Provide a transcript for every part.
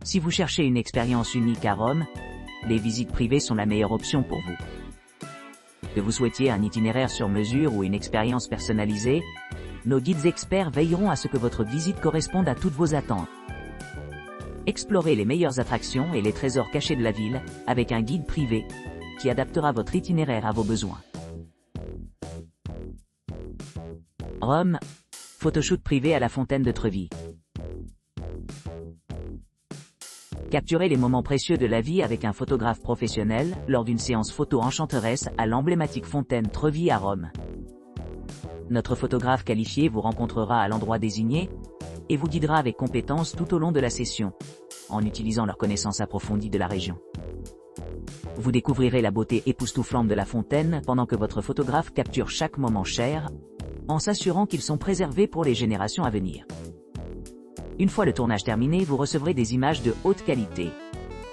Si vous cherchez une expérience unique à Rome, les visites privées sont la meilleure option pour vous. Que vous souhaitiez un itinéraire sur mesure ou une expérience personnalisée, nos guides experts veilleront à ce que votre visite corresponde à toutes vos attentes. Explorez les meilleures attractions et les trésors cachés de la ville avec un guide privé qui adaptera votre itinéraire à vos besoins. Rome, photoshoot privé à la fontaine de Trevi. Capturez les moments précieux de la vie avec un photographe professionnel lors d'une séance photo enchanteresse à l'emblématique fontaine Trevi à Rome. Notre photographe qualifié vous rencontrera à l'endroit désigné et vous guidera avec compétence tout au long de la session, en utilisant leur connaissance approfondie de la région. Vous découvrirez la beauté époustouflante de la fontaine pendant que votre photographe capture chaque moment cher, en s'assurant qu'ils sont préservés pour les générations à venir. Une fois le tournage terminé, vous recevrez des images de haute qualité,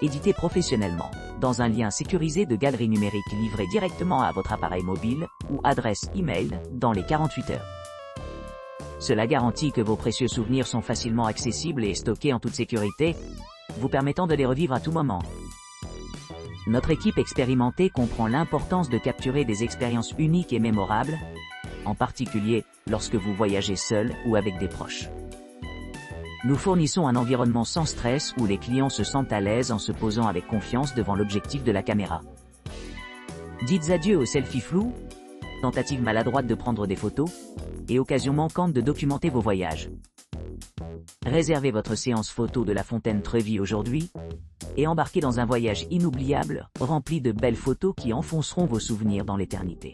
éditées professionnellement, dans un lien sécurisé de galerie numérique livré directement à votre appareil mobile ou adresse e-mail dans les 48 heures. Cela garantit que vos précieux souvenirs sont facilement accessibles et stockés en toute sécurité, vous permettant de les revivre à tout moment. Notre équipe expérimentée comprend l'importance de capturer des expériences uniques et mémorables, en particulier lorsque vous voyagez seul ou avec des proches. Nous fournissons un environnement sans stress où les clients se sentent à l'aise en se posant avec confiance devant l'objectif de la caméra. Dites adieu aux selfies floues, tentatives maladroites de prendre des photos, et occasions manquantes de documenter vos voyages. Réservez votre séance photo de la fontaine Trevi aujourd'hui, et embarquez dans un voyage inoubliable, rempli de belles photos qui enfonceront vos souvenirs dans l'éternité.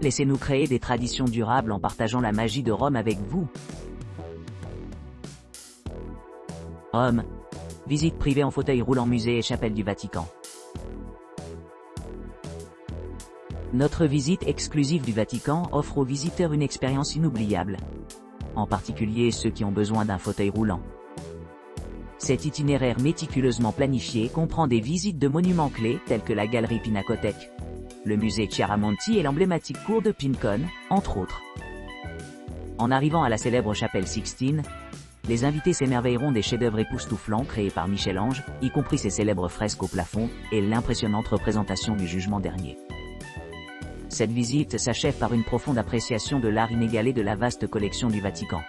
Laissez-nous créer des traditions durables en partageant la magie de Rome avec vous. Rome, visite privée en fauteuil roulant musée et chapelle du Vatican. Notre visite exclusive du Vatican offre aux visiteurs une expérience inoubliable, en particulier ceux qui ont besoin d'un fauteuil roulant. Cet itinéraire méticuleusement planifié comprend des visites de monuments clés tels que la galerie Pinacothèque, le musée Chiaramonti et l'emblématique cour de Pincone, entre autres. En arrivant à la célèbre chapelle Sixtine, les invités s'émerveilleront des chefs-d'œuvre époustouflants créés par Michel-Ange, y compris ses célèbres fresques au plafond et l'impressionnante représentation du Jugement dernier. Cette visite s'achève par une profonde appréciation de l'art inégalé de la vaste collection du Vatican.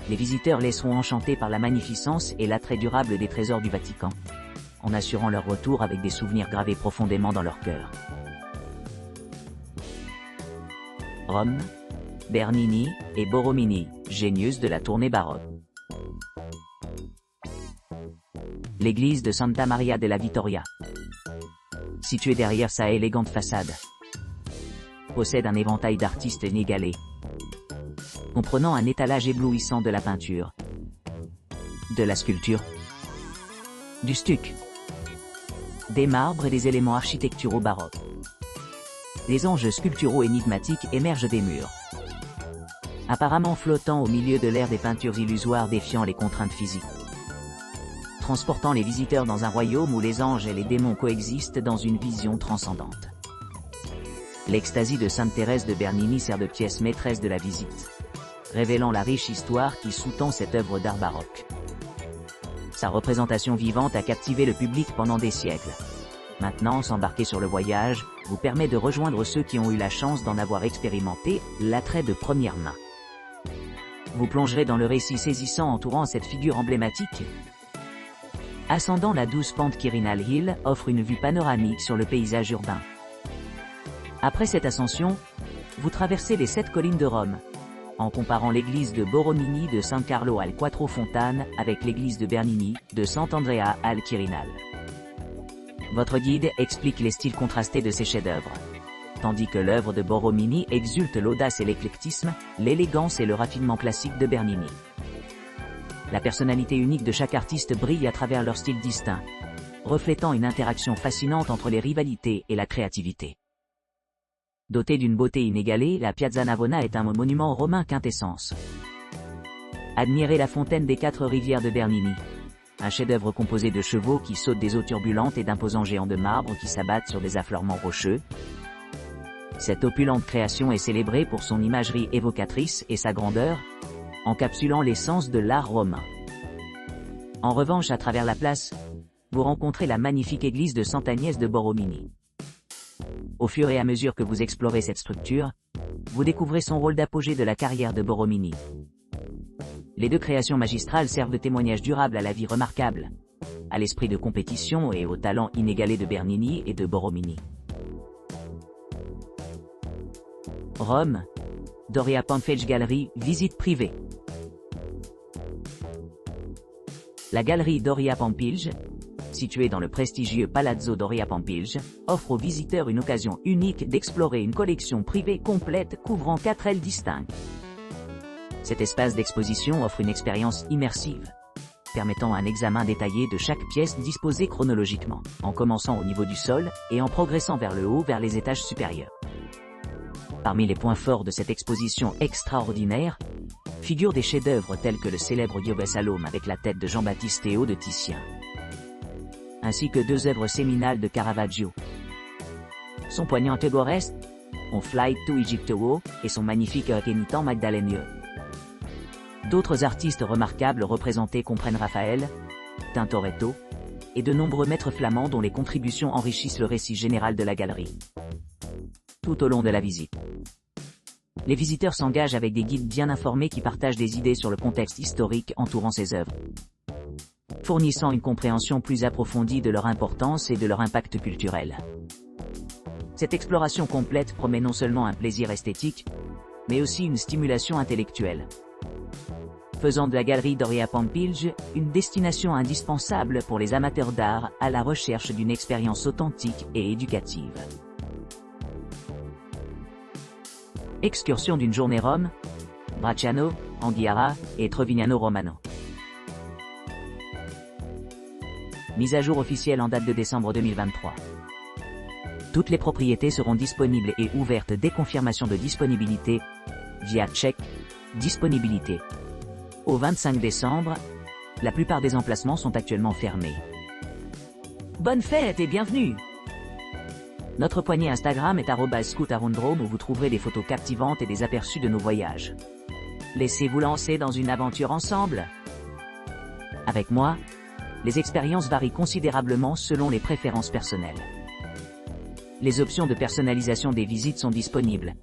Les visiteurs laisseront enchantés par la magnificence et l'attrait durable des trésors du Vatican, en assurant leur retour avec des souvenirs gravés profondément dans leur cœur. Rome, Bernini et Borromini, Genius de la tournée baroque. L'église de Santa Maria della Vittoria, située derrière sa élégante façade, possède un éventail d'artistes inégalés, comprenant un étalage éblouissant de la peinture, de la sculpture, du stuc, des marbres et des éléments architecturaux baroques. Des anges sculpturaux énigmatiques émergent des murs, apparemment flottant au milieu de l'air des peintures illusoires défiant les contraintes physiques, transportant les visiteurs dans un royaume où les anges et les démons coexistent dans une vision transcendante. L'Extasie de Sainte Thérèse de Bernini sert de pièce maîtresse de la visite, révélant la riche histoire qui sous-tend cette œuvre d'art baroque. Sa représentation vivante a captivé le public pendant des siècles. Maintenant, s'embarquer sur le voyage vous permet de rejoindre ceux qui ont eu la chance d'en avoir expérimenté l'attrait de première main. Vous plongerez dans le récit saisissant entourant cette figure emblématique. Ascendant la douce pente Quirinal Hill offre une vue panoramique sur le paysage urbain. Après cette ascension, vous traversez les 7 collines de Rome, en comparant l'église de Borromini de San Carlo al Quattro Fontane avec l'église de Bernini de Sant'Andrea al Quirinal. Votre guide explique les styles contrastés de ces chefs-d'œuvre, tandis que l'œuvre de Borromini exulte l'audace et l'éclectisme, l'élégance et le raffinement classique de Bernini. La personnalité unique de chaque artiste brille à travers leur style distinct, reflétant une interaction fascinante entre les rivalités et la créativité. Dotée d'une beauté inégalée, la Piazza Navona est un monument romain quintessence. Admirez la fontaine des 4 rivières de Bernini, un chef-d'œuvre composé de chevaux qui sautent des eaux turbulentes et d'imposants géants de marbre qui s'abattent sur des affleurements rocheux. Cette opulente création est célébrée pour son imagerie évocatrice et sa grandeur, encapsulant l'essence de l'art romain. En revanche, à travers la place, vous rencontrez la magnifique église de Sant'Agnès de Borromini. Au fur et à mesure que vous explorez cette structure, vous découvrez son rôle d'apogée de la carrière de Borromini. Les deux créations magistrales servent de témoignage durable à la vie remarquable, à l'esprit de compétition et au talent inégalé de Bernini et de Borromini. Rome, Doria Pamphilj Gallery, visite privée. La galerie Doria Pamphilj, située dans le prestigieux Palazzo Doria Pamphilj, offre aux visiteurs une occasion unique d'explorer une collection privée complète couvrant 4 ailes distinctes. Cet espace d'exposition offre une expérience immersive, permettant un examen détaillé de chaque pièce disposée chronologiquement, en commençant au niveau du sol et en progressant vers le haut vers les étages supérieurs. Parmi les points forts de cette exposition extraordinaire, figurent des chefs-d'œuvre tels que le célèbre Diobès Salome avec la tête de Jean-Baptiste Théo de Titien, ainsi que 2 œuvres séminales de Caravaggio. Son poignant Tegorès, On Flight to Egypt et son magnifique Pénitent Magdalene. D'autres artistes remarquables représentés comprennent Raphaël, Tintoretto, et de nombreux maîtres flamands dont les contributions enrichissent le récit général de la galerie. Tout au long de la visite, les visiteurs s'engagent avec des guides bien informés qui partagent des idées sur le contexte historique entourant ces œuvres, fournissant une compréhension plus approfondie de leur importance et de leur impact culturel. Cette exploration complète promet non seulement un plaisir esthétique, mais aussi une stimulation intellectuelle, faisant de la galerie Doria Pamphilj une destination indispensable pour les amateurs d'art à la recherche d'une expérience authentique et éducative. Excursion d'une journée Rome, Bracciano, Anguillara et Trevignano Romano. Mise à jour officielle en date de décembre 2023. Toutes les propriétés seront disponibles et ouvertes dès confirmation de disponibilité via check disponibilité. Au 25 décembre, la plupart des emplacements sont actuellement fermés. Bonne fête et bienvenue! Notre poignet Instagram est @scootarundrome où vous trouverez des photos captivantes et des aperçus de nos voyages. Laissez-vous lancer dans une aventure ensemble. Avec moi, les expériences varient considérablement selon les préférences personnelles. Les options de personnalisation des visites sont disponibles.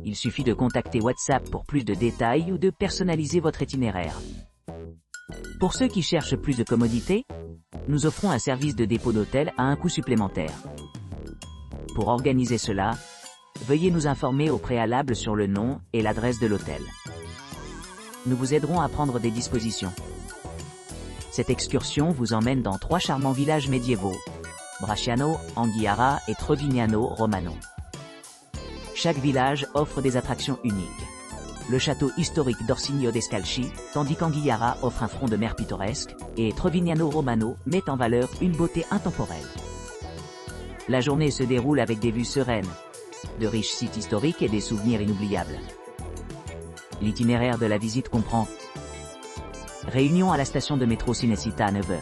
Il suffit de contacter WhatsApp pour plus de détails ou de personnaliser votre itinéraire. Pour ceux qui cherchent plus de commodité, nous offrons un service de dépôt d'hôtel à un coût supplémentaire. Pour organiser cela, veuillez nous informer au préalable sur le nom et l'adresse de l'hôtel. Nous vous aiderons à prendre des dispositions. Cette excursion vous emmène dans 3 charmants villages médiévaux, Bracciano, Anguillara et Trevignano Romano. Chaque village offre des attractions uniques. Le château historique d'Orsigno d'Escalchi, tandis qu'Anguillara offre un front de mer pittoresque, et Trevignano Romano met en valeur une beauté intemporelle. La journée se déroule avec des vues sereines, de riches sites historiques et des souvenirs inoubliables. L'itinéraire de la visite comprend réunion à la station de métro Cinecittà à 9h.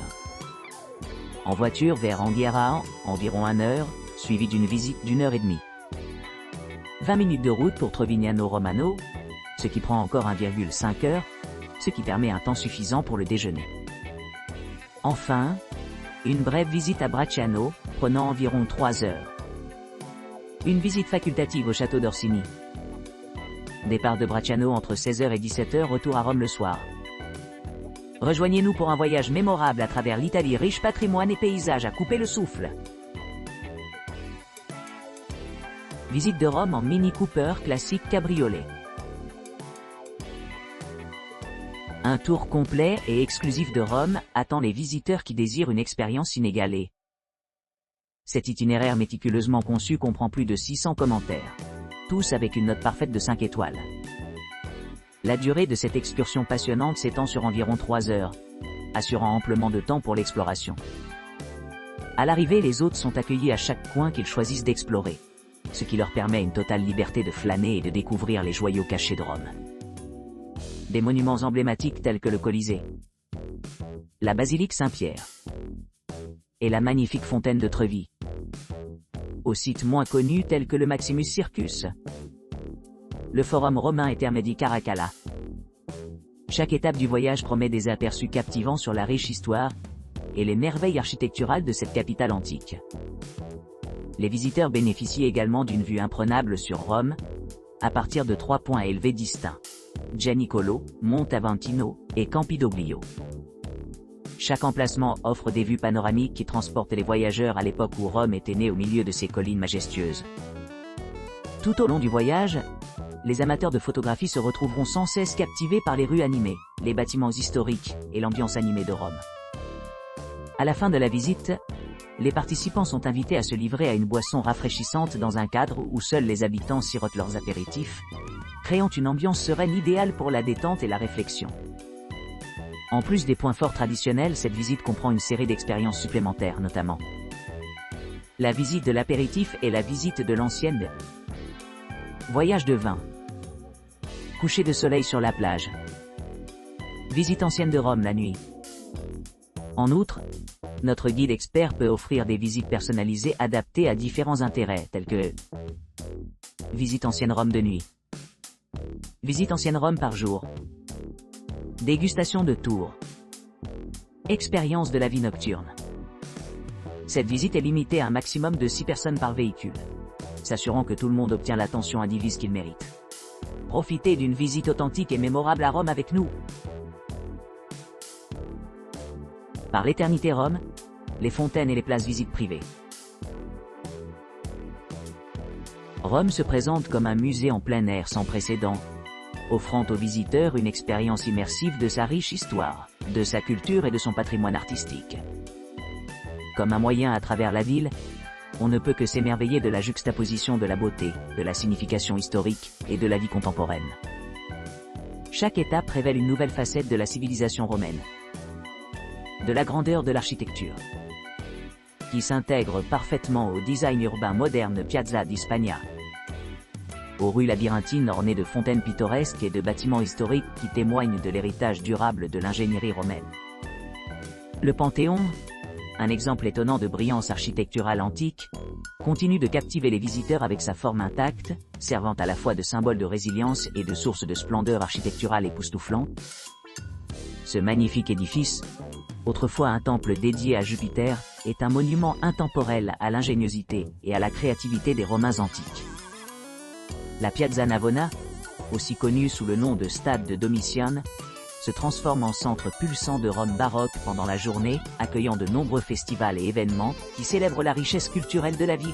En voiture vers Anguillara, environ 1 heure, suivi d'une visite d'1h30. 20 minutes de route pour Trevignano Romano, ce qui prend encore 1,5 heures, ce qui permet un temps suffisant pour le déjeuner. Enfin, une brève visite à Bracciano, prenant environ 3 heures. Une visite facultative au château d'Orsini. Départ de Bracciano entre 16h et 17h, retour à Rome le soir. Rejoignez-nous pour un voyage mémorable à travers l'Italie riche patrimoine et paysages à couper le souffle. Visite de Rome en Mini Cooper classique cabriolet. Un tour complet et exclusif de Rome attend les visiteurs qui désirent une expérience inégalée. Cet itinéraire méticuleusement conçu comprend plus de 600 commentaires, tous avec une note parfaite de 5 étoiles. La durée de cette excursion passionnante s'étend sur environ 3 heures, assurant amplement de temps pour l'exploration. À l'arrivée, les hôtes sont accueillis à chaque coin qu'ils choisissent d'explorer, ce qui leur permet une totale liberté de flâner et de découvrir les joyaux cachés de Rome. Des monuments emblématiques tels que le Colisée, la basilique Saint-Pierre et la magnifique fontaine de Trevi, aux sites moins connus tels que le Maximus Circus, le Forum romain et Termedi Caracalla, Chaque étape du voyage promet des aperçus captivants sur la riche histoire et les merveilles architecturales de cette capitale antique. Les visiteurs bénéficient également d'une vue imprenable sur Rome, à partir de 3 points élevés distincts: Gianicolo, Monte Aventino et Campidoglio. Chaque emplacement offre des vues panoramiques qui transportent les voyageurs à l'époque où Rome était née au milieu de ces collines majestueuses. Tout au long du voyage, les amateurs de photographie se retrouveront sans cesse captivés par les rues animées, les bâtiments historiques et l'ambiance animée de Rome. À la fin de la visite, les participants sont invités à se livrer à une boisson rafraîchissante dans un cadre où seuls les habitants sirotent leurs apéritifs, créant une ambiance sereine idéale pour la détente et la réflexion. En plus des points forts traditionnels, cette visite comprend une série d'expériences supplémentaires, notamment la visite de l'apéritif et la visite de l'ancienne. Voyage de vin. Coucher de soleil sur la plage. Visite ancienne de Rome la nuit. En outre, notre guide expert peut offrir des visites personnalisées adaptées à différents intérêts, tels que visite ancienne Rome de nuit, visite ancienne Rome par jour, dégustation de tours, expérience de la vie nocturne. Cette visite est limitée à un maximum de 6 personnes par véhicule, s'assurant que tout le monde obtient l'attention indivise qu'il mérite. Profitez d'une visite authentique et mémorable à Rome avec nous. Par l'éternité Rome, les fontaines et les places visites privées. Rome se présente comme un musée en plein air sans précédent, offrant aux visiteurs une expérience immersive de sa riche histoire, de sa culture et de son patrimoine artistique. Comme un moyen à travers la ville, on ne peut que s'émerveiller de la juxtaposition de la beauté, de la signification historique et de la vie contemporaine. Chaque étape révèle une nouvelle facette de la civilisation romaine, de la grandeur de l'architecture, qui s'intègre parfaitement au design urbain moderne Piazza di Spagna, aux rues labyrinthines ornées de fontaines pittoresques et de bâtiments historiques qui témoignent de l'héritage durable de l'ingénierie romaine. Le Panthéon, un exemple étonnant de brillance architecturale antique, continue de captiver les visiteurs avec sa forme intacte, servant à la fois de symbole de résilience et de source de splendeur architecturale époustouflante. Ce magnifique édifice, autrefois un temple dédié à Jupiter, est un monument intemporel à l'ingéniosité et à la créativité des Romains antiques. La Piazza Navona, aussi connue sous le nom de Stade de Domitian, se transforme en centre pulsant de Rome baroque pendant la journée, accueillant de nombreux festivals et événements qui célèbrent la richesse culturelle de la ville.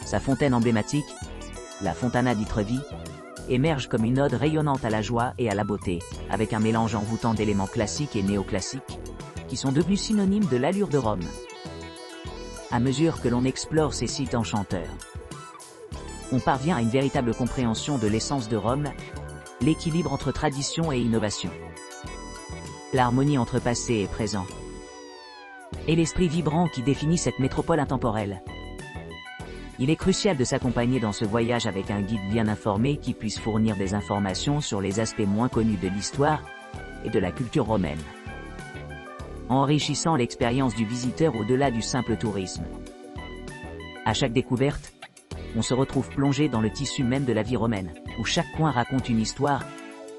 Sa fontaine emblématique, la Fontana di Trevi, émerge comme une ode rayonnante à la joie et à la beauté, avec un mélange envoûtant d'éléments classiques et néoclassiques, qui sont devenus synonymes de l'allure de Rome. À mesure que l'on explore ces sites enchanteurs, on parvient à une véritable compréhension de l'essence de Rome, l'équilibre entre tradition et innovation, l'harmonie entre passé et présent, et l'esprit vibrant qui définit cette métropole intemporelle. Il est crucial de s'accompagner dans ce voyage avec un guide bien informé qui puisse fournir des informations sur les aspects moins connus de l'histoire et de la culture romaine, enrichissant l'expérience du visiteur au-delà du simple tourisme. À chaque découverte, on se retrouve plongé dans le tissu même de la vie romaine, où chaque coin raconte une histoire,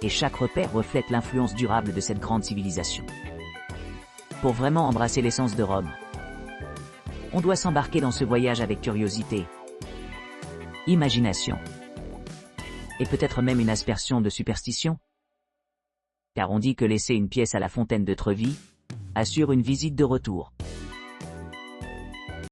et chaque repère reflète l'influence durable de cette grande civilisation. Pour vraiment embrasser l'essence de Rome, on doit s'embarquer dans ce voyage avec curiosité, imagination, et peut-être même une aspersion de superstition. Car on dit que laisser une pièce à la fontaine de Trevi assure une visite de retour.